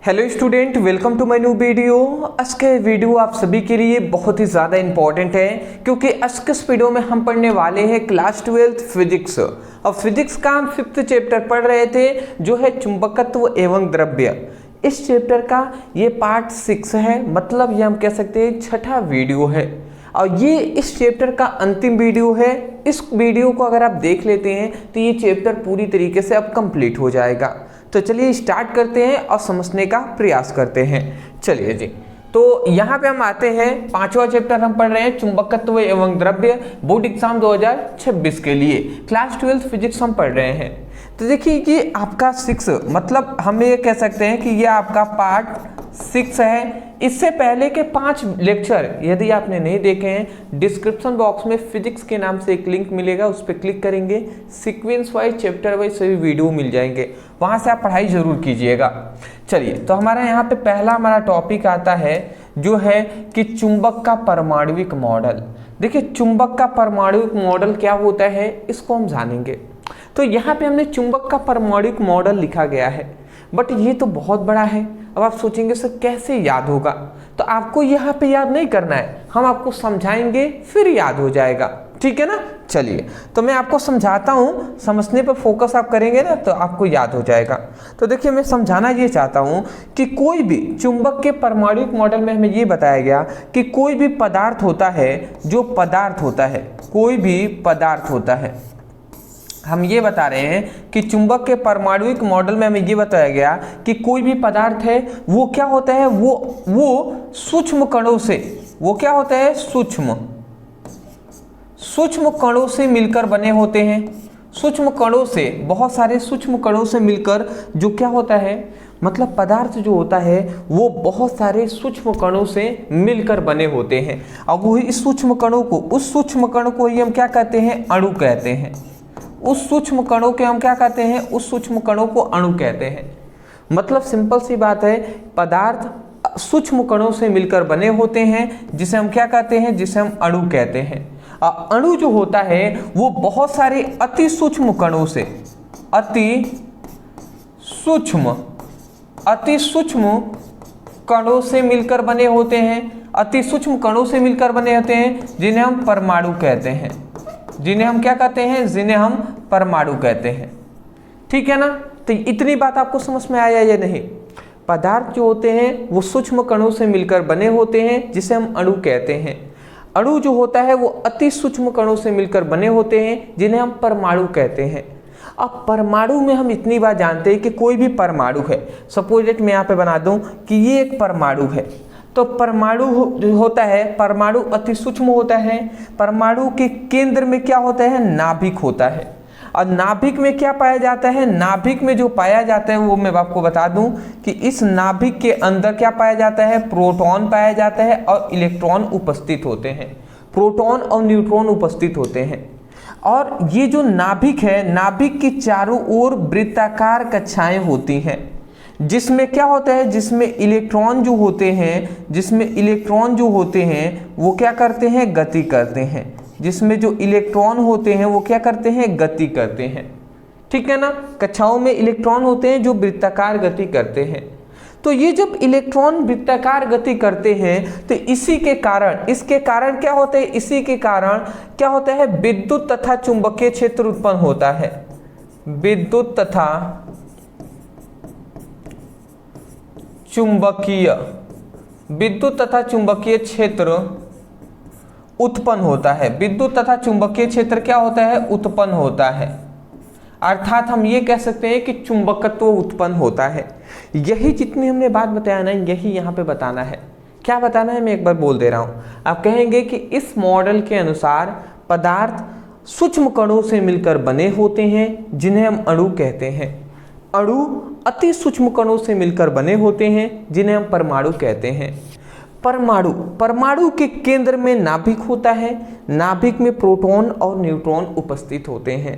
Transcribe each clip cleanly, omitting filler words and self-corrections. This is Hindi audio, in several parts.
Hello student, welcome to my new video. आज के वीडियो आप सभी के लिए बहुत ही ज़्यादा इंपॉर्टेंट है क्योंकि आज के इस वीडियो में हम पढ़ने वाले हैं क्लास 12 फिजिक्स। और फिजिक्स का हम 5th चैप्टर पढ़ रहे थे जो है चुंबकत्व एवं द्रव्य। इस चैप्टर का ये पार्ट 6 है, मतलब ये हम कह सकते हैं छठा वीडियो है और ये इस चैप्टर का अंतिम वीडियो है। इस वीडियो को अगर आप देख लेते हैं तो ये चैप्टर पूरी तरीके से अब कंप्लीट हो जाएगा। तो चलिए स्टार्ट करते हैं और समझने का प्रयास करते हैं। चलिए जी, तो यहाँ पे हम आते हैं, 5वां चैप्टर हम पढ़ रहे हैं चुंबकत्व एवं द्रव्य, बोर्ड एग्जाम 2026 के लिए क्लास 12 फिजिक्स हम पढ़ रहे हैं। तो देखिए ये आपका 6, मतलब हम ये कह सकते हैं कि ये आपका पार्ट 6 है। इससे पहले के 5 लेक्चर यदि आपने नहीं देखे हैं, डिस्क्रिप्शन बॉक्स में फिजिक्स के नाम से एक लिंक मिलेगा, उस पर क्लिक करेंगे, सीक्वेंस वाइज चैप्टर वाइज सभी वीडियो मिल जाएंगे, वहां से आप पढ़ाई जरूर कीजिएगा। चलिए, तो हमारा यहाँ पे पहला हमारा टॉपिक आता है जो है कि चुंबक का परमाणुविक मॉडल। देखिए चुंबक का परमाणुविक मॉडल क्या होता है इसको हम जानेंगे। तो यहाँ पे हमने चुंबक का परमाणुविक मॉडल लिखा गया है, बट ये तो बहुत बड़ा है। अब आप सोचेंगे सर कैसे याद होगा, तो आपको यहाँ पे याद नहीं करना है, हम आपको समझाएंगे फिर याद हो जाएगा, ठीक है ना। चलिए, तो मैं आपको समझाता हूँ, समझने पर फोकस आप करेंगे ना तो आपको याद हो जाएगा। तो देखिए मैं समझाना ये चाहता हूँ कि कोई भी चुंबक के परमाणुविक मॉडल में हमें ये बताया गया कि कोई भी पदार्थ होता है, जो पदार्थ होता है, कोई भी पदार्थ होता है, हम ये बता रहे हैं कि चुंबक के परमाणुविक मॉडल में हमें ये बताया गया कि कोई भी पदार्थ है वो क्या होता है, वो सूक्ष्म कणों से, वो क्या होता है, सूक्ष्म कणों से मिलकर बने होते हैं। सूक्ष्म कणों से, बहुत सारे सूक्ष्म कणों से मिलकर जो क्या होता है, मतलब पदार्थ जो होता है वो बहुत सारे सूक्ष्म कणों से मिलकर बने होते हैं। और वही इस सूक्ष्म कणों को, उस सूक्ष्म कणों को ही हम क्या कहते हैं, अणु कहते हैं। उस सूक्ष्म कणों के हम क्या कहते हैं, उस सूक्ष्म कणों को अणु कहते हैं। मतलब सिंपल सी बात है, पदार्थ सूक्ष्म कणों से मिलकर बने होते हैं जिसे हम क्या कहते हैं, जिसे हम अणु कहते हैं। अणु जो होता है वो बहुत सारे अति सूक्ष्म कणों से, अति सूक्ष्म कणों से मिलकर बने होते हैं। अति सूक्ष्म कणों से मिलकर बने होते हैं जिन्हें हम परमाणु कहते हैं, जिन्हें हम क्या कहते हैं, जिन्हें हम परमाणु कहते हैं, ठीक है ना। तो इतनी बात आपको समझ में आया या नहीं। पदार्थ जो होते हैं वो सूक्ष्म कणों से मिलकर बने होते हैं जिसे हम अणु कहते हैं। अणु जो होता है वो अति सूक्ष्म कणों से मिलकर बने होते हैं जिन्हें हम परमाणु कहते हैं। अब परमाणु में हम इतनी बात जानते हैं कि कोई भी परमाणु है, सपोज दैट मैं यहाँ पे बना दूं कि ये एक परमाणु है, तो परमाणु जो होता है, परमाणु अति सूक्ष्म होता है। परमाणु के केंद्र में क्या होता है, नाभिक होता है। और नाभिक में क्या पाया जाता है, नाभिक में जो पाया जाता है वो मैं आपको बता दूं कि इस नाभिक के अंदर क्या पाया जाता है, प्रोटॉन पाया जाता है और इलेक्ट्रॉन उपस्थित होते हैं, प्रोटॉन और न्यूट्रॉन उपस्थित होते हैं। और ये जो नाभिक है, नाभिक की चारों ओर वृत्ताकार कक्षाएं होती हैं जिसमें क्या होता है, जिसमें इलेक्ट्रॉन जो होते हैं, जिसमें इलेक्ट्रॉन जो होते हैं वो क्या करते हैं, गति करते हैं। जिसमें जो इलेक्ट्रॉन होते हैं वो क्या करते हैं, गति करते हैं, ठीक है ना। कक्षाओं में इलेक्ट्रॉन होते हैं जो वृत्ताकार गति करते हैं। तो ये जब इलेक्ट्रॉन वृत्ताकार गति करते हैं तो इसी के कारण, इसके कारण क्या होता है, इसी के कारण क्या होता है, विद्युत तथा चुंबकीय क्षेत्र उत्पन्न होता है। विद्युत तथा चुंबकीय क्षेत्र उत्पन्न होता है। विद्युत तथा चुंबकीय क्षेत्र क्या होता है, उत्पन्न होता है। अर्थात हम ये कह सकते हैं कि चुंबकत्व उत्पन्न होता है। यही जितनी हमने बात बताया ना, यही यहाँ पे बताना है। क्या बताना है मैं एक बार बोल दे रहा हूँ। आप कहेंगे कि इस मॉडल के अनुसार पदार्थ सूक्ष्म कणों से मिलकर बने होते हैं जिन्हें हम अणु कहते हैं। अणु अति सूक्ष्म कणों से मिलकर बने होते हैं जिन्हें हम परमाणु कहते हैं। परमाणु के केंद्र में नाभिक होता है। नाभिक में प्रोटॉन और न्यूट्रॉन उपस्थित होते हैं।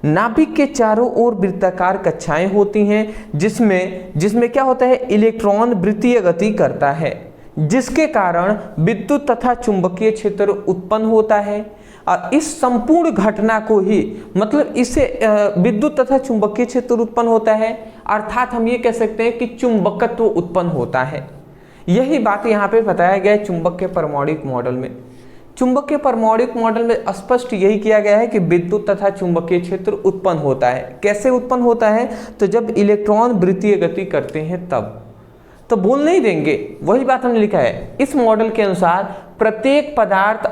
नाभिक के चारों ओर वृत्ताकार कक्षाएं होती हैं जिसमें क्या होता है, इलेक्ट्रॉन वृत्तीय गति करता है, जिसके कारण विद्युत तथा चुंबकीय क्षेत्र उत्पन्न होता है। इस संपूर्ण घटना को ही, मतलब इससे विद्युत तथा चुंबकीय क्षेत्र उत्पन्न होता है अर्थात हम ये कह सकते हैं कि चुंबकत्व उत्पन्न होता है। यही बात यहाँ पे बताया गया है चुंबक के परमाणुक मॉडल में। चुंबक के परमाणुक मॉडल में स्पष्ट यही किया गया है कि विद्युत तथा चुंबकीय क्षेत्र उत्पन्न होता है। कैसे उत्पन्न होता है? तो जब इलेक्ट्रॉन वृत्तीय गति करते हैं तब। तो बोल नहीं देंगे, वही बात हमने लिखा है। इस मॉडल के अनुसार प्रत्येक पदार्थ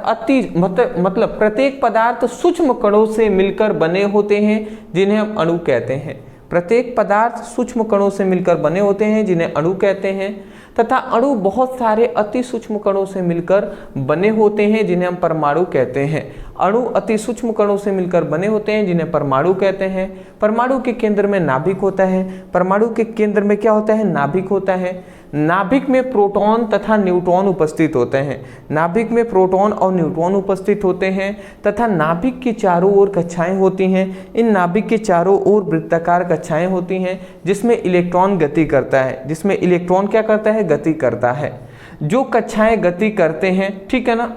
मतलब प्रत्येक पदार्थ सूक्ष्म कणों से मिलकर बने होते हैं जिन्हें हम अणु कहते हैं। प्रत्येक पदार्थ सूक्ष्म कणों से मिलकर बने होते हैं जिन्हें अणु कहते हैं, तथा अणु बहुत सारे अति सूक्ष्म कणों से मिलकर बने होते हैं जिन्हें हम परमाणु कहते हैं। अणु अति सूक्ष्म कणों से मिलकर बने होते हैं जिन्हें परमाणु कहते हैं। परमाणु के केंद्र में नाभिक होता है। परमाणु के केंद्र में क्या होता है? नाभिक होता है। नाभिक में प्रोटॉन तथा न्यूट्रॉन उपस्थित होते हैं। नाभिक में प्रोटॉन और न्यूट्रॉन उपस्थित होते हैं तथा नाभिक की चारों ओर कक्षाएं होती हैं। इन नाभिक के चारों ओर वृत्ताकार कक्षाएं होती हैं जिसमें इलेक्ट्रॉन गति करता है। जिसमें इलेक्ट्रॉन क्या करता है? गति करता है। जो कक्षाएं गति करते हैं, ठीक है ना,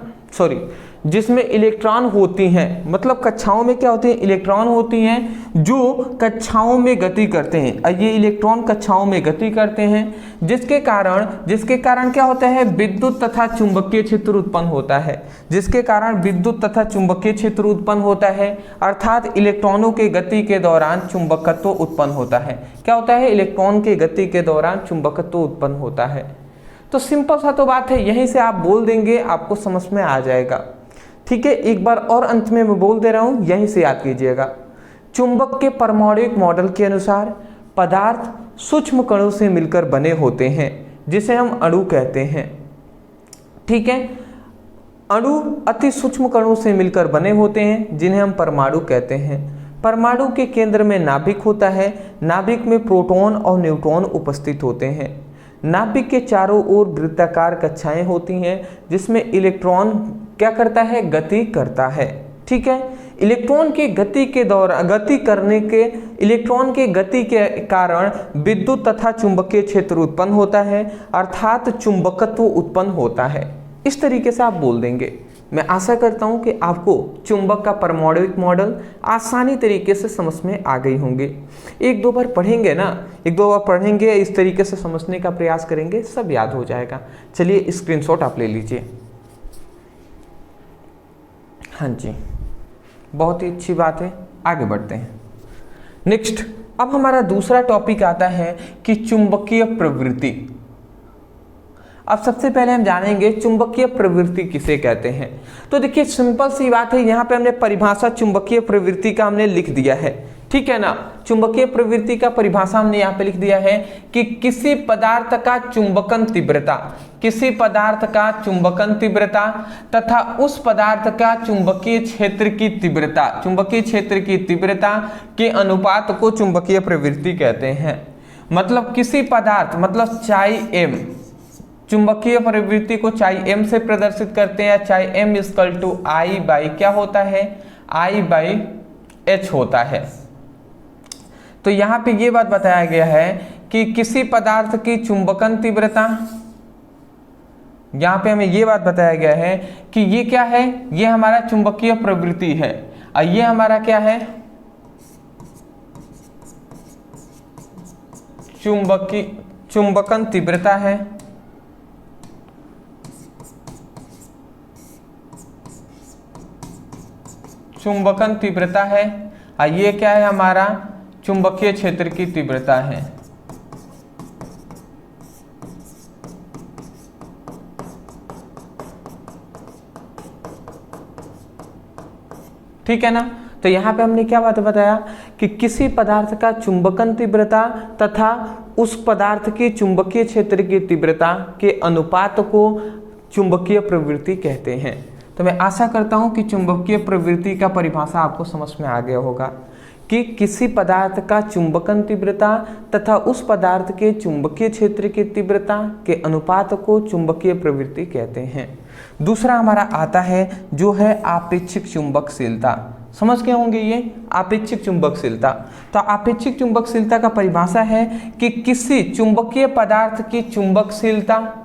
जिसमें इलेक्ट्रॉन होती हैं, मतलब कक्षाओं में क्या होती है? इलेक्ट्रॉन होती हैं जो कक्षाओं में गति करते हैं। ये इलेक्ट्रॉन कक्षाओं में गति करते हैं जिसके कारण क्या होता है? विद्युत तथा चुंबकीय क्षेत्र उत्पन्न होता है। जिसके कारण विद्युत तथा चुंबकीय क्षेत्र उत्पन्न होता है, अर्थात इलेक्ट्रॉनों के गति के दौरान चुंबकत्व उत्पन्न होता है। क्या होता है? इलेक्ट्रॉन के गति के दौरान चुंबकत्व उत्पन्न होता है। तो सिंपल सा तो बात है, यहीं से आप बोल देंगे, आपको समझ में आ जाएगा। ठीक है, एक बार और अंत में मैं बोल दे रहा हूं, यहीं से याद कीजिएगा। चुंबक के परमाणुक मॉडल के अनुसार पदार्थ सूक्ष्म कणों से मिलकर बने होते हैं जिसे हम अणु कहते हैं। ठीक है, अणु अति सूक्ष्म कणों से मिलकर बने होते हैं जिन्हें हम परमाणु कहते हैं। परमाणु के केंद्र में नाभिक होता है। नाभिक में प्रोटॉन और न्यूट्रॉन उपस्थित होते हैं। नाभिक के चारों ओर वृत्ताकार कक्षाएं होती हैं जिसमें इलेक्ट्रॉन क्या करता है? गति करता है। ठीक है, इलेक्ट्रॉन की गति के दौरान इलेक्ट्रॉन के गति के कारण विद्युत तथा चुंबकीय क्षेत्र उत्पन्न होता है, अर्थात चुंबकत्व उत्पन्न होता है। इस तरीके से आप बोल देंगे। मैं आशा करता हूं कि आपको चुंबक का परमाणुक मॉडल आसानी तरीके से समझ में आ गई होंगे। एक दो बार पढ़ेंगे, इस तरीके से समझने का प्रयास करेंगे, सब याद हो जाएगा। चलिए स्क्रीनशॉट आप ले लीजिए। हाँ जी, बहुत ही अच्छी बात है, आगे बढ़ते हैं। नेक्स्ट, अब हमारा दूसरा टॉपिक आता है कि चुंबकीय प्रवृत्ति। अब सबसे पहले हम जानेंगे चुंबकीय प्रवृत्ति किसे कहते हैं। तो देखिए सिंपल सी बात है, यहाँ पे हमने परिभाषा चुंबकीय प्रवृत्ति का हमने लिख दिया है। ठीक है ना, चुंबकीय प्रवृत्ति का परिभाषा हमने यहाँ पे लिख दिया है कि किसी पदार्थ का चुंबकन तीव्रता तथा उस पदार्थ का चुंबकीय क्षेत्र की तीव्रता के अनुपात को चुंबकीय प्रवृत्ति कहते हैं। मतलब किसी पदार्थ, मतलब चाई m, चुंबकीय प्रवृत्ति को चाई m से प्रदर्शित करते हैं। चाई m = I बाई क्या होता है? I/h होता है। तो यहाँ पे ये बात बताया गया है कि किसी पदार्थ की चुंबकन तीव्रता, यहाँ पे हमें ये बात बताया गया है कि ये क्या है? ये हमारा चुंबकीय प्रवृत्ति है और ये हमारा क्या है? चुंबकन तीव्रता है। चुंबकन तीव्रता है और ये क्या है? हमारा चुंबकीय क्षेत्र की तीव्रता है। ठीक है ना, तो यहाँ पे हमने क्या बात बताया कि किसी पदार्थ का चुंबकन तीव्रता तथा उस पदार्थ की चुंबकीय क्षेत्र की तीव्रता के अनुपात को चुंबकीय प्रवृत्ति कहते हैं। तो मैं आशा करता हूं कि चुंबकीय प्रवृत्ति का परिभाषा आपको समझ में आ गया होगा कि किसी पदार्थ का चुंबकन तीव्रता तथा उस पदार्थ के चुंबकीय क्षेत्र की तीव्रता के अनुपात को चुंबकीय प्रवृत्ति कहते हैं। दूसरा हमारा आता है जो है आपेक्षिक चुंबकशीलता। समझ गए होंगे ये आपेक्षिक चुंबकशीलता। तो आपेक्षिक चुंबकशीलता का परिभाषा है कि किसी चुंबकीय पदार्थ की चुंबकशीलता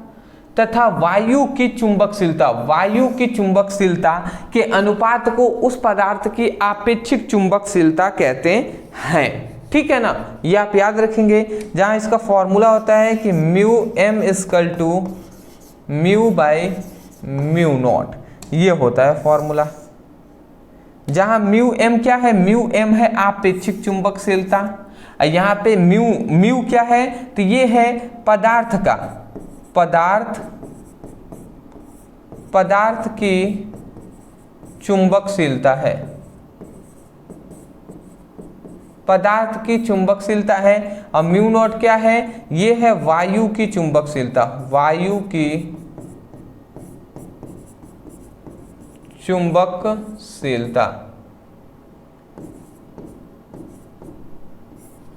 तथा वायु की चुंबकशीलता के अनुपात को उस पदार्थ की आपेक्षिक चुंबकशीलता कहते हैं। ठीक है ना, ये आप याद रखेंगे। जहां इसका फॉर्मूला होता है कि mu M equal to mu by mu naught, ये होता है फॉर्मूला। जहां म्यू एम क्या है, म्यू एम है आपेक्षिक चुंबकशीलता, यहाँ पे म्यू क्या है, तो ये है पदार्थ का, पदार्थ की चुंबकशीलता है, पदार्थ की चुंबकशीलता है। और म्यू नॉट क्या है, ये है वायु की चुंबकशीलता, वायु की चुंबकशीलता,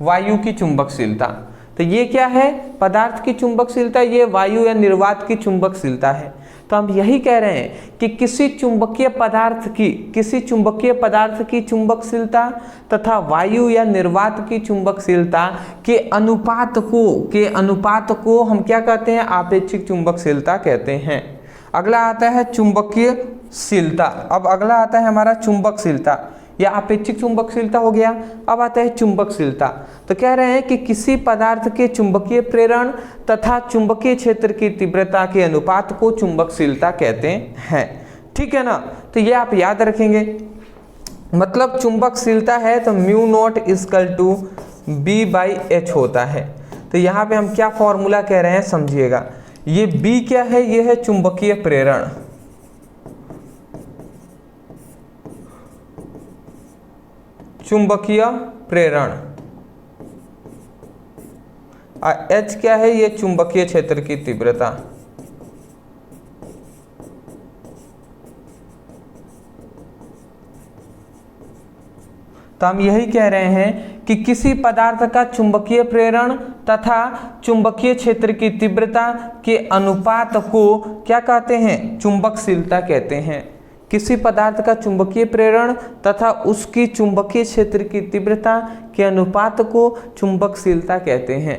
वायु की चुंबकशीलता। तो ये क्या है, पदार्थ की चुंबकशीलता, ये वायु या निर्वात की चुंबकशीलता है। तो हम यही कह रहे हैं कि किसी चुंबकीय पदार्थ की चुंबकशीलता तथा वायु या निर्वात की चुंबकशीलता के अनुपात को हम क्या कहते हैं, आपेक्षिक चुंबकशीलता कहते हैं। अगला आता है चुंबकीयशीलता। अब अगला आता है हमारा चुंबकशीलता, या अपेक्षिक चुंबकशीलता हो गया। अब आता है चुंबकशीलता। तो कह रहे हैं कि किसी पदार्थ के चुंबकीय प्रेरण तथा चुंबकीय क्षेत्र की तीव्रता के अनुपात को चुंबकशीलता कहते हैं, ठीक है ना। तो ये आप याद रखेंगे, मतलब चुंबकशीलता है तो mu naught equal to B by H होता है। तो यहाँ पे हम क्या फॉर्मूला कह रहे हैं समझिएगा। ये बी क्या है, ये है चुंबकीय प्रेरण, चुंबकीय प्रेरण, और एच क्या है, ये चुंबकीय क्षेत्र की तीव्रता। तो हम यही कह रहे हैं कि किसी पदार्थ का चुंबकीय प्रेरण तथा चुंबकीय क्षेत्र की तीव्रता के अनुपात को क्या कहते हैं, चुंबकशीलता कहते हैं। किसी पदार्थ का चुंबकीय प्रेरण तथा उसकी चुंबकीय क्षेत्र की तीव्रता के अनुपात को चुंबकशीलता कहते हैं।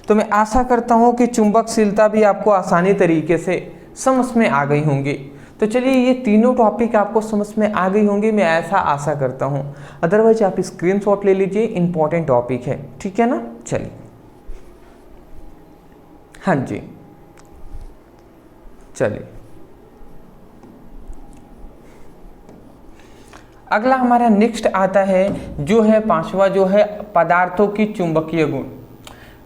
तो मैं आशा करता हूं कि चुंबकशीलता भी आपको आसानी तरीके से समझ में आ गई होंगी। तो चलिए, ये तीनों टॉपिक आपको समझ में आ गई होंगी, मैं ऐसा आशा करता हूं। अदरवाइज आप स्क्रीनशॉट ले लीजिए, इंपॉर्टेंट टॉपिक है, ठीक है ना। चलिए, हाँ जी, चलिए अगला हमारा नेक्स्ट आता है जो है पांचवा, जो है पदार्थों की चुंबकीय गुण।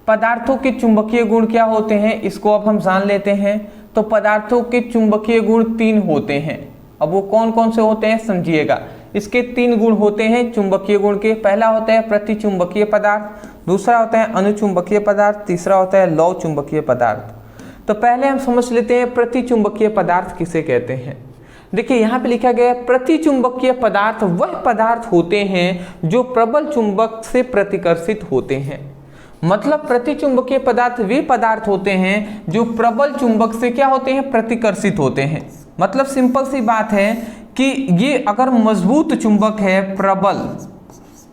पदार्थों के चुंबकीय गुण क्या होते हैं, इसको अब हम जान लेते हैं। तो पदार्थों के चुंबकीय गुण 3 होते हैं। अब वो कौन कौन से होते हैं समझिएगा। इसके 3 गुण होते हैं चुंबकीय गुण के। पहला होता है प्रतिचुंबकीय पदार्थ, दूसरा होता है अनुचुंबकीय पदार्थ, तीसरा होता है लौ चुंबकीय पदार्थ। तो पहले हम समझ लेते हैं प्रतिचुंबकीय पदार्थ किसे कहते हैं। देखिए यहाँ पे लिखा गया है प्रतिचुंबकीय पदार्थ वह पदार्थ होते हैं जो प्रबल चुंबक से प्रतिकर्षित होते हैं। मतलब प्रतिचुंबकीय पदार्थ वे पदार्थ होते हैं जो प्रबल चुंबक से क्या होते हैं, प्रतिकर्षित होते हैं। मतलब सिंपल सी बात है कि ये अगर मजबूत चुंबक है,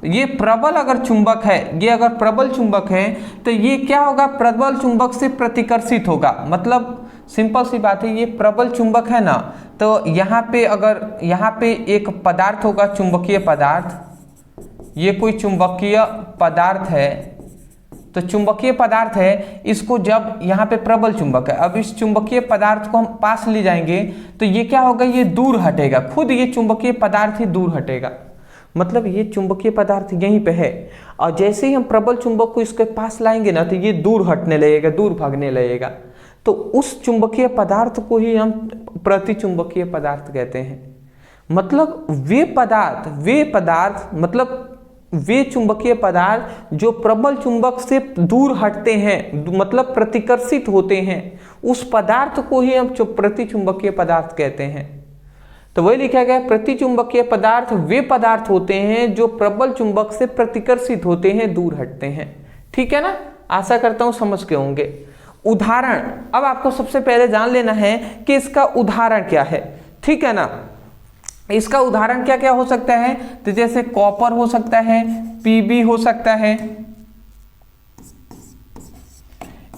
ये प्रबल अगर चुंबक है, ये अगर प्रबल चुंबक है तो ये क्या होगा, प्रबल चुंबक से प्रतिकर्षित होगा। मतलब सिंपल सी बात है, ये प्रबल चुंबक है ना, तो यहाँ पे अगर यहाँ पे एक पदार्थ होगा चुंबकीय पदार्थ, ये कोई चुंबकीय पदार्थ है, तो चुंबकीय पदार्थ है, इसको जब यहाँ पे प्रबल चुंबक है, अब इस चुंबकीय पदार्थ को हम पास ले जाएंगे तो ये क्या होगा, ये दूर हटेगा, खुद ये चुंबकीय पदार्थ ही दूर हटेगा। मतलब ये चुंबकीय पदार्थ यहीं पे है, और जैसे ही हम प्रबल चुंबक को इसके पास लाएंगे ना तो ये दूर हटने लगेगा, दूर भागने लगेगा। तो उस चुंबकीय पदार्थ को ही हम प्रतिचुंबकीय पदार्थ कहते हैं। मतलब वे पदार्थ मतलब वे चुंबकीय पदार्थ जो प्रबल चुंबक से दूर हटते हैं, मतलब प्रतिकर्षित होते हैं, उस पदार्थ को ही हम प्रतिचुंबकीय पदार्थ कहते हैं। तो वही लिखा गया, प्रतिचुंबकीय पदार्थ वे पदार्थ होते हैं जो प्रबल चुंबक से प्रतिकर्षित होते हैं, दूर हटते हैं। ठीक है ना, आशा करता हूं समझ के होंगे। उदाहरण, अब आपको सबसे पहले जान लेना है कि इसका उदाहरण क्या है। ठीक है ना, इसका उदाहरण क्या क्या हो सकता है, तो जैसे कॉपर हो सकता है, पीबी हो सकता है,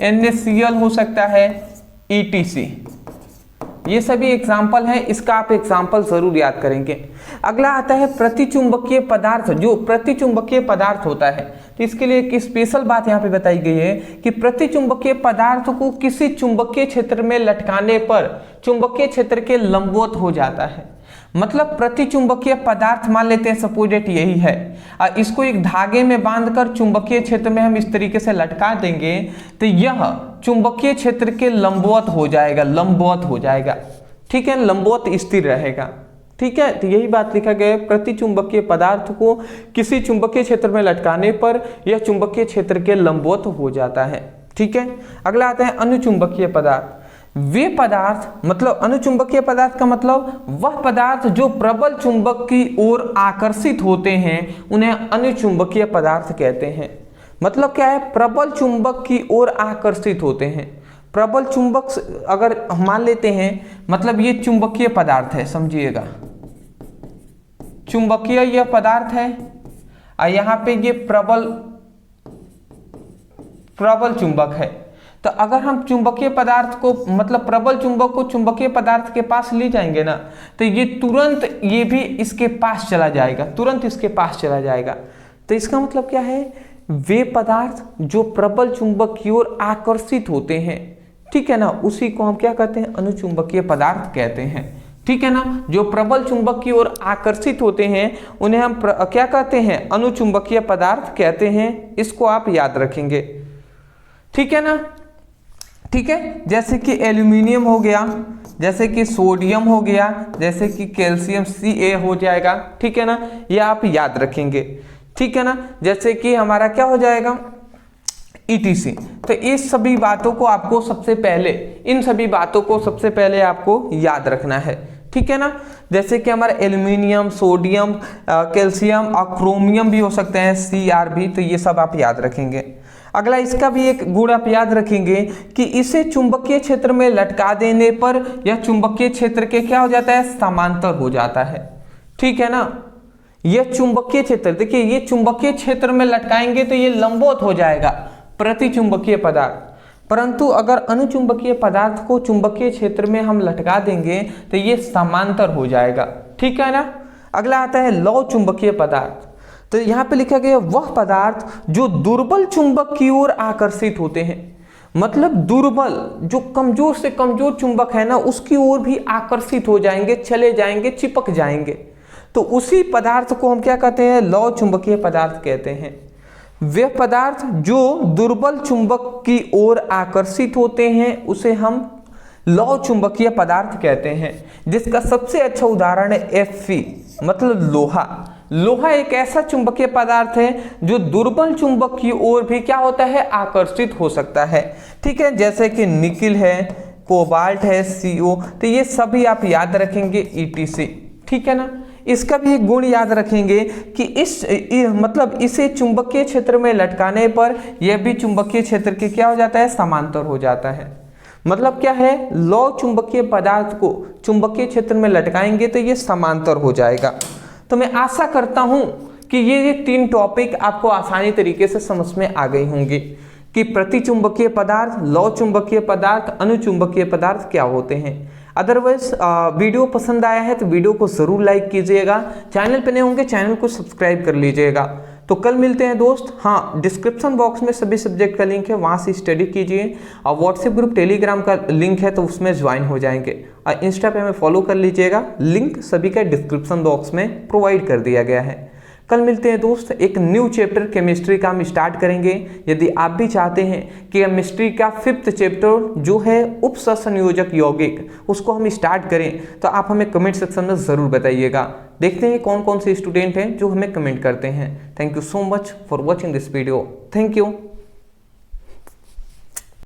NaCl हो सकता है, ETC, ये सभी एग्जाम्पल हैं। इसका आप एग्जाम्पल जरूर याद करेंगे। अगला आता है प्रतिचुंबकीय पदार्थ। जो प्रतिचुंबकीय पदार्थ होता है, तो इसके लिए एक स्पेशल बात यहाँ पे बताई गई है कि प्रतिचुंबकीय पदार्थ को किसी चुंबकीय क्षेत्र में लटकाने पर चुंबकीय क्षेत्र के लंबवत हो जाता है। मतलब प्रतिचुंबकीय पदार्थ मान लेते हैं, सपोजेट यही है, इसको एक धागे में बांधकर चुंबकीय क्षेत्र में हम इस तरीके से लटका देंगे तो यह चुंबकीय क्षेत्र के लंबवत हो जाएगा, लंबवत हो जाएगा, ठीक है, लंबवत स्थिर रहेगा, ठीक है। तो यही बात लिखा गया है, प्रतिचुंबकीय पदार्थ को किसी चुंबकीय क्षेत्र में लटकाने पर यह चुंबकीय क्षेत्र के लंबवत हो जाता है, ठीक है। अगला आता है अनुचुंबकीय पदार्थ। वे पदार्थ, मतलब अनुचुंबकीय पदार्थ का मतलब वह पदार्थ जो प्रबल चुंबक की ओर आकर्षित होते हैं उन्हें अनुचुंबकीय पदार्थ कहते हैं। मतलब क्या है, प्रबल चुंबक की ओर आकर्षित होते हैं। प्रबल चुंबक अगर मान लेते हैं, मतलब ये चुंबकीय पदार्थ है, समझिएगा, चुंबकीय यह पदार्थ है और यहां पे ये प्रबल चुंबक है। तो अगर हम चुंबकीय पदार्थ को, मतलब प्रबल चुंबक को चुंबकीय पदार्थ के पास ले जाएंगे ना, तो ये तुरंत ये भी इसके पास चला जाएगा, तुरंत इसके पास चला जाएगा। तो इसका मतलब क्या है, वे पदार्थ जो प्रबल चुंबक की ओर आकर्षित होते हैं, ठीक है ना, उसी को हम क्या कहते हैं, अनुचुंबकीय पदार्थ कहते हैं, ठीक है ना। जो प्रबल चुंबक की ओर आकर्षित होते हैं उन्हें हम क्या कहते हैं, अनुचुंबकीय पदार्थ कहते हैं। इसको आप याद रखेंगे, ठीक है ना, ठीक है। जैसे कि एल्यूमिनियम हो गया, जैसे कि सोडियम हो गया, जैसे कि कैल्शियम Ca हो जाएगा, ठीक है ना, ये आप याद रखेंगे, ठीक है ना। जैसे कि हमारा क्या हो जाएगा, ETC। तो इस सभी बातों को आपको सबसे पहले, इन सभी बातों को सबसे पहले आपको याद रखना है, ठीक है ना। जैसे कि हमारा एल्यूमिनियम, सोडियम, कैल्शियम और क्रोमियम भी हो सकते हैं, Cr भी, तो ये सब आप याद रखेंगे। अगला इसका भी एक गुण आप याद रखेंगे कि इसे चुंबकीय क्षेत्र में लटका देने पर यह चुंबकीय क्षेत्र के क्या हो जाता है, समांतर हो जाता है, ठीक है ना। यह चुंबकीय क्षेत्र, देखिए ये चुंबकीय क्षेत्र में लटकाएंगे तो ये लंबवत हो जाएगा प्रतिचुंबकीय पदार्थ, परंतु अगर अनुचुंबकीय पदार्थ को चुंबकीय क्षेत्र में हम लटका देंगे तो ये समांतर हो जाएगा, ठीक है ना। अगला आता है लौह चुंबकीय पदार्थ। तो यहाँ पे लिखा गया वह पदार्थ जो दुर्बल चुंबक की ओर आकर्षित होते हैं। मतलब दुर्बल, जो कमजोर से कमजोर चुंबक है ना, उसकी ओर भी आकर्षित हो जाएंगे, चले जाएंगे, चिपक जाएंगे, तो उसी पदार्थ को हम क्या कहते हैं, लौह चुंबकीय पदार्थ कहते हैं। वे पदार्थ जो दुर्बल चुंबक की ओर आकर्षित होते हैं उसे हम लौह चुंबकीय पदार्थ कहते हैं, जिसका सबसे अच्छा उदाहरण है Fe, मतलब लोहा। लोहा एक ऐसा चुंबकीय पदार्थ है जो दुर्बल चुंबक की ओर भी क्या होता है, आकर्षित हो सकता है, ठीक है। जैसे कि निकिल है, कोबाल्ट है, CO, तो ये सभी आप याद रखेंगे, ETC, ठीक है ना। इसका भी एक गुण याद रखेंगे कि मतलब इसे चुंबकीय क्षेत्र में लटकाने पर यह भी चुंबकीय क्षेत्र के क्या हो जाता है, समांतर हो जाता है। मतलब क्या है, लौह चुंबकीय पदार्थ को चुंबकीय क्षेत्र में लटकाएंगे तो ये समांतर हो जाएगा। तो मैं आशा करता हूं कि ये 3 टॉपिक आपको आसानी तरीके से समझ में आ गई होंगी कि प्रतिचुंबकीय पदार्थ, लौह चुंबकीय पदार्थ, अनुचुंबकीय पदार्थ क्या होते हैं। अदरवाइज वीडियो पसंद आया है तो वीडियो को जरूर लाइक कीजिएगा, चैनल पे नए होंगे चैनल को सब्सक्राइब कर लीजिएगा। तो कल मिलते हैं दोस्त। हाँ, डिस्क्रिप्शन बॉक्स में सभी सब्जेक्ट का लिंक है, वहाँ से स्टडी कीजिए, और व्हाट्सएप ग्रुप, टेलीग्राम का लिंक है तो उसमें ज्वाइन हो जाएंगे, और इंस्टा पे हमें फॉलो कर लीजिएगा, लिंक सभी का डिस्क्रिप्शन बॉक्स में प्रोवाइड कर दिया गया है। कल मिलते हैं दोस्त, एक न्यू चैप्टर केमिस्ट्री का हम स्टार्ट करेंगे। यदि आप भी चाहते हैं कि केमिस्ट्री का 5th चैप्टर जो है उपसंयोजक यौगिक, उसको हम स्टार्ट करें, तो आप हमें कमेंट सेक्शन में ज़रूर बताइएगा। देखते हैं कौन कौन से स्टूडेंट हैं जो हमें कमेंट करते हैं। Thank you so much for watching this video. Thank you.